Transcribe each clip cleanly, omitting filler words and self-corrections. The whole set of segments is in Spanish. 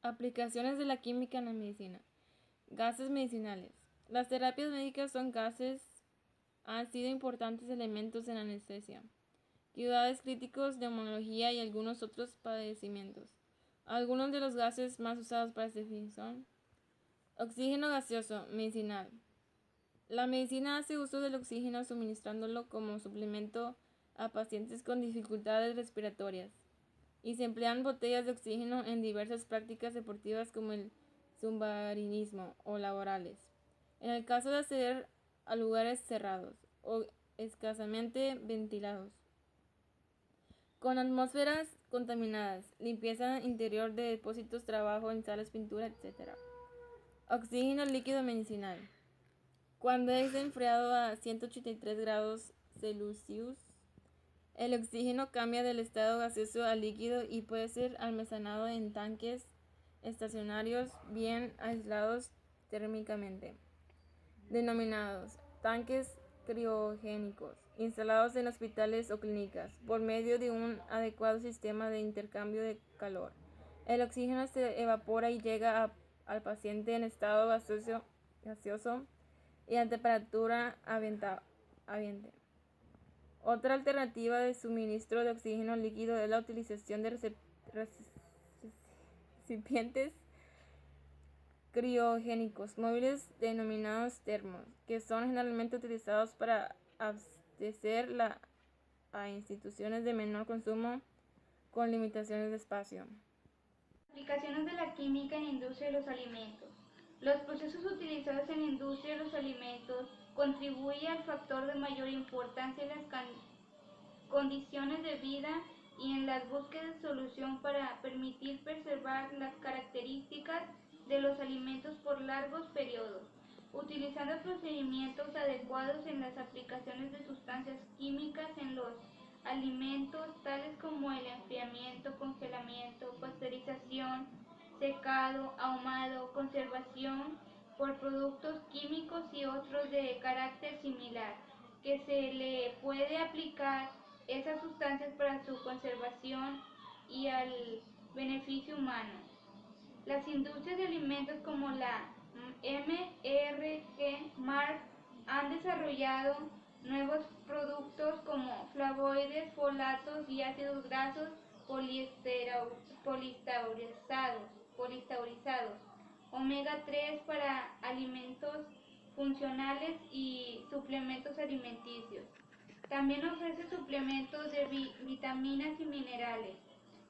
Aplicaciones de la química en la medicina. Gases medicinales. Las terapias médicas son gases, han sido importantes elementos en la anestesia, cuidados críticos, neumología y algunos otros padecimientos. Algunos de los gases más usados para este fin son: oxígeno gaseoso, medicinal. La medicina hace uso del oxígeno suministrándolo como suplemento a pacientes con dificultades respiratorias, y se emplean botellas de oxígeno en diversas prácticas deportivas como el submarinismo o laborales. En el caso de acceder a lugares cerrados o escasamente ventilados, con atmósferas contaminadas, limpieza interior de depósitos, trabajo en salas, pintura, etc. Oxígeno líquido medicinal. Cuando es enfriado a 183 grados Celsius, el oxígeno cambia del estado gaseoso a líquido y puede ser almacenado en tanques estacionarios bien aislados térmicamente, denominados tanques criogénicos, instalados en hospitales o clínicas, por medio de un adecuado sistema de intercambio de calor. El oxígeno se evapora y llega al paciente en estado gaseoso y a temperatura ambiente. Otra alternativa de suministro de oxígeno líquido es la utilización de recipientes criogénicos móviles denominados termos, que son generalmente utilizados para abastecer a instituciones de menor consumo con limitaciones de espacio. Aplicaciones de la química en la industria de los alimentos. Los procesos utilizados en la industria de los alimentos contribuyen al factor de mayor importancia en las condiciones de vida y en las búsquedas de solución para permitir preservar las características de los alimentos por largos periodos, utilizando procedimientos adecuados en las aplicaciones de sustancias químicas en los alimentos, tales como el enfriamiento, congelamiento, pasteurización, secado, ahumado, conservación por productos químicos y otros de carácter similar, que se le puede aplicar esas sustancias para su conservación y al beneficio humano. Las industrias de alimentos como la MRG Mark han desarrollado nuevos productos como flavoides, folatos y ácidos grasos poliestaurizados, omega 3 para alimentos funcionales y suplementos alimenticios. También ofrece suplementos de vitaminas y minerales,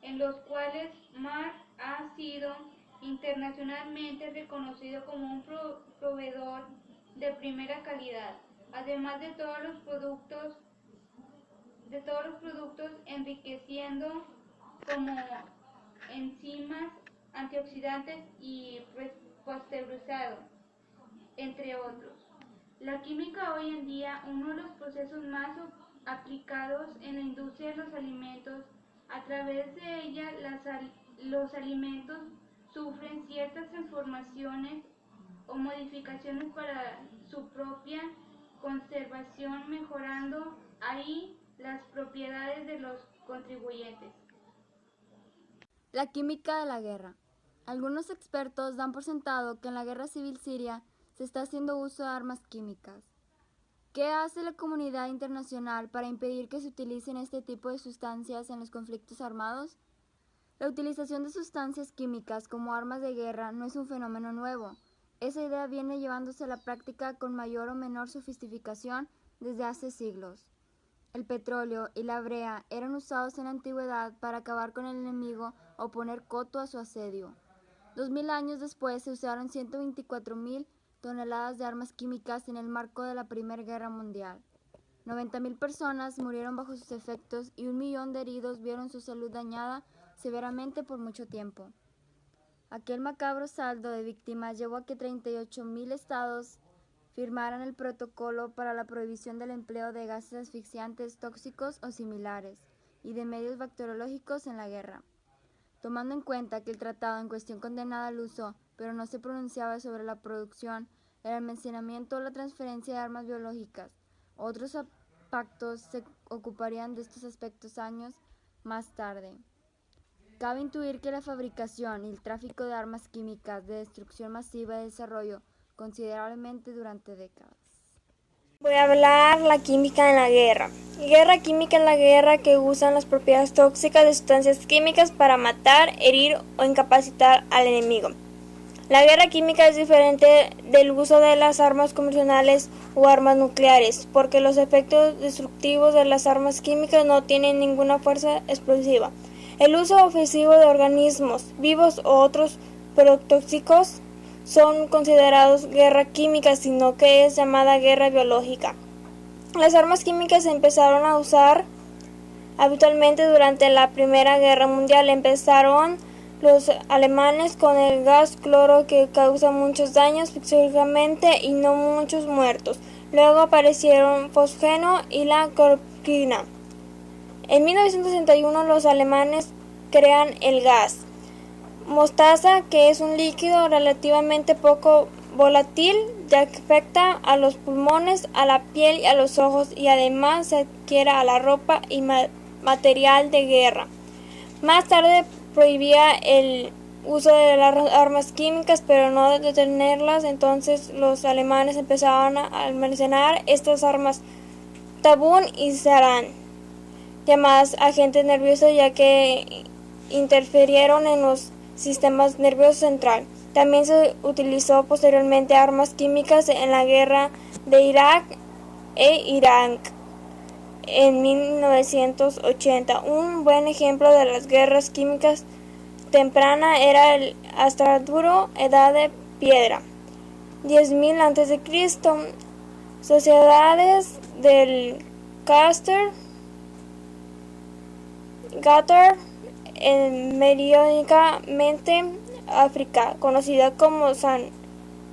en los cuales Mark ha sido internacionalmente reconocido como un proveedor de primera calidad, además de todos los productos enriqueciendo como enzimas, antioxidantes y pasteurizado, entre otros. La química hoy en día, uno de los procesos más aplicados en la industria de los alimentos. A través de ella, los alimentos sufren ciertas transformaciones o modificaciones para su propia conservación, mejorando ahí las propiedades de los contribuyentes. La química de la guerra. Algunos expertos dan por sentado que en la guerra civil siria se está haciendo uso de armas químicas. ¿Qué hace la comunidad internacional para impedir que se utilicen este tipo de sustancias en los conflictos armados? La utilización de sustancias químicas como armas de guerra no es un fenómeno nuevo. Esa idea viene llevándose a la práctica con mayor o menor sofisticación desde hace siglos. El petróleo y la brea eran usados en la antigüedad para acabar con el enemigo o poner coto a su asedio. 2000 años después se usaron 124.000 toneladas de armas químicas en el marco de la Primera Guerra Mundial. 90.000 personas murieron bajo sus efectos y 1 millón de heridos vieron su salud dañada severamente por mucho tiempo. Aquel macabro saldo de víctimas llevó a que 38.000 estados firmaran el protocolo para la prohibición del empleo de gases asfixiantes tóxicos o similares y de medios bacteriológicos en la guerra. Tomando en cuenta que el tratado en cuestión condenaba el uso, pero no se pronunciaba sobre la producción, el almacenamiento o la transferencia de armas biológicas, otros pactos se ocuparían de estos aspectos años más tarde. Cabe intuir que la fabricación y el tráfico de armas químicas de destrucción masiva y desarrollo considerablemente durante décadas. Voy a hablar la química en la guerra. Guerra química es la guerra que usan las propiedades tóxicas de sustancias químicas para matar, herir o incapacitar al enemigo. La guerra química es diferente del uso de las armas convencionales o armas nucleares, porque los efectos destructivos de las armas químicas no tienen ninguna fuerza explosiva. El uso ofensivo de organismos vivos o otros protóxicos son considerados guerra química, sino que es llamada guerra biológica. Las armas químicas se empezaron a usar habitualmente durante la Primera Guerra Mundial. Empezaron los alemanes con el gas cloro, que causa muchos daños fisiológicamente y no muchos muertos. Luego aparecieron fosgeno y la cloroquina. En 1961 los alemanes crean el gas mostaza, que es un líquido relativamente poco volátil, ya que afecta a los pulmones, a la piel y a los ojos, y además se adquiere a la ropa y material de guerra. Más tarde prohibía el uso de las armas químicas, pero no detenerlas. Entonces los alemanes empezaron a almacenar estas armas tabún y sarin, llamadas agentes nerviosos, ya que interfirieron en los sistemas nerviosos central. También se utilizó posteriormente armas químicas en la guerra de Irak e Irán en 1980. Un buen ejemplo de las guerras químicas temprana era el Hastaduro, Edad de Piedra, 10.000 a.C. Sociedades del Qatar en meridionalmente África, conocida como San,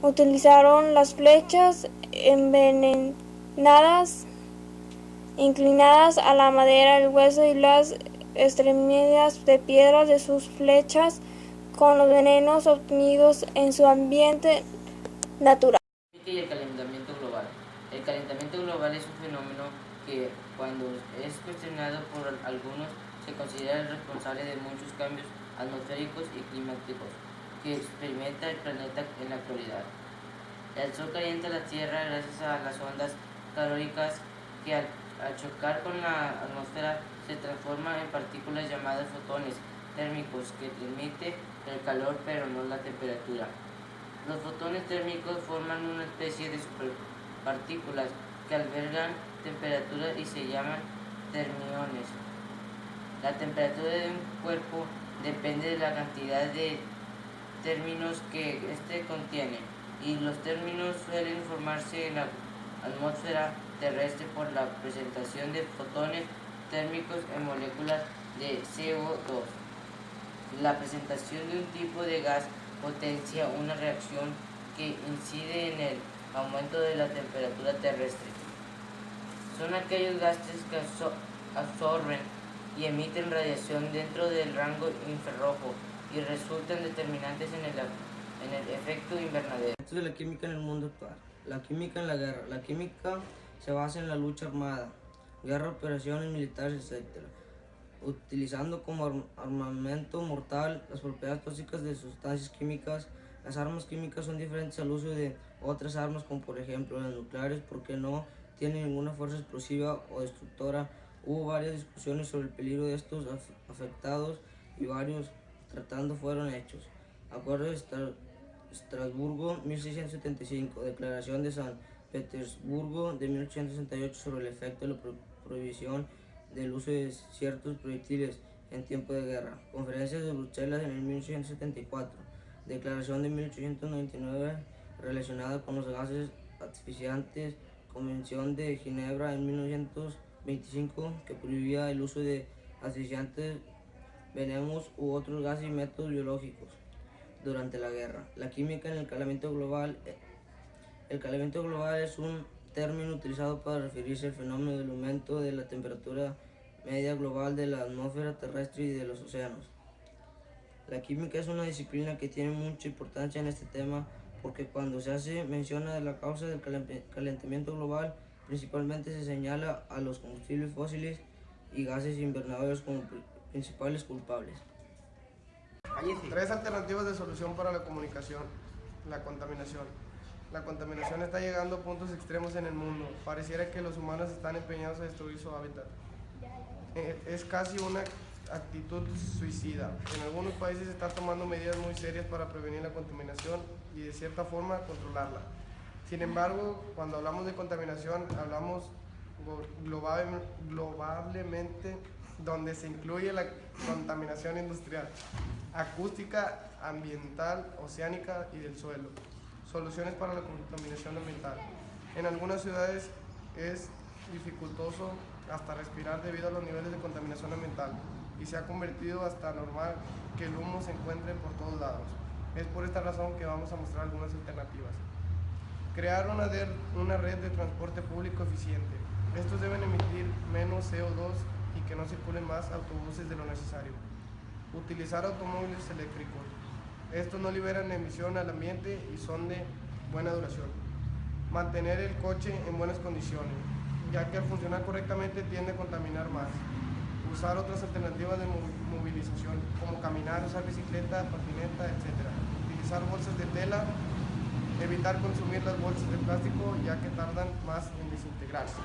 utilizaron las flechas envenenadas inclinadas a la madera, el hueso y las extremidades de piedra de sus flechas con los venenos obtenidos en su ambiente natural. Y el calentamiento global. El calentamiento global es un fenómeno que, cuando es cuestionado por algunos, se considera el responsable de muchos cambios atmosféricos y climáticos que experimenta el planeta en la actualidad. El Sol calienta la Tierra gracias a las ondas calóricas que al chocar con la atmósfera se transforman en partículas llamadas fotones térmicos, que transmiten el calor pero no la temperatura. Los fotones térmicos forman una especie de superpartículas que albergan temperatura y se llaman termiones. La temperatura de un cuerpo depende de la cantidad de términos que éste contiene, y los términos suelen formarse en la atmósfera terrestre por la presentación de fotones térmicos en moléculas de CO2. La presentación de un tipo de gas potencia una reacción que incide en el aumento de la temperatura terrestre. Son aquellos gases que absorben y emiten radiación dentro del rango infrarrojo y resultan determinantes en el efecto invernadero. Esto es la química en el mundo actual. La química en la guerra. La química se basa en la lucha armada, guerra, operaciones militares, etc., utilizando como armamento mortal las propiedades tóxicas de sustancias químicas. Las armas químicas son diferentes al uso de otras armas, como por ejemplo las nucleares, porque no tienen ninguna fuerza explosiva o destructora. Hubo varias discusiones sobre el peligro de estos afectados y varios tratados fueron hechos. Acuerdo de Estrasburgo, 1675, Declaración de San Petersburgo de 1868 sobre el efecto de la prohibición del uso de ciertos proyectiles en tiempo de guerra. Conferencias de Bruselas en el 1874, Declaración de 1899 relacionada con los gases asfixiantes, Convención de Ginebra en 1925 que prohibía el uso de asfixiantes, venenos u otros gases y métodos biológicos durante la guerra. La química en el calentamiento global. El calentamiento global es un término utilizado para referirse al fenómeno del aumento de la temperatura media global de la atmósfera terrestre y de los océanos. La química es una disciplina que tiene mucha importancia en este tema, porque cuando se hace mención de la causa del calentamiento global, principalmente se señala a los combustibles fósiles y gases invernadores como principales culpables. Tres alternativas de solución para la comunicación. La contaminación. La contaminación está llegando a puntos extremos en el mundo. Pareciera que los humanos están empeñados a destruir su hábitat. Es casi una actitud suicida. En algunos países se están tomando medidas muy serias para prevenir la contaminación y de cierta forma controlarla. Sin embargo, cuando hablamos de contaminación, hablamos globalmente, donde se incluye la contaminación industrial, acústica, ambiental, oceánica y del suelo. Soluciones para la contaminación ambiental. En algunas ciudades es dificultoso hasta respirar debido a los niveles de contaminación ambiental y se ha convertido hasta normal que el humo se encuentre por todos lados. Es por esta razón que vamos a mostrar algunas alternativas. Crear una red de transporte público eficiente. Estos deben emitir menos CO2 y que no circulen más autobuses de lo necesario. Utilizar automóviles eléctricos. Estos no liberan emisión al ambiente y son de buena duración. Mantener el coche en buenas condiciones, ya que al funcionar correctamente tiende a contaminar más. Usar otras alternativas de movilización, como caminar, usar bicicleta, patineta, etc. Utilizar bolsas de tela. Evitar consumir las bolsas de plástico, ya que tardan más en desintegrarse.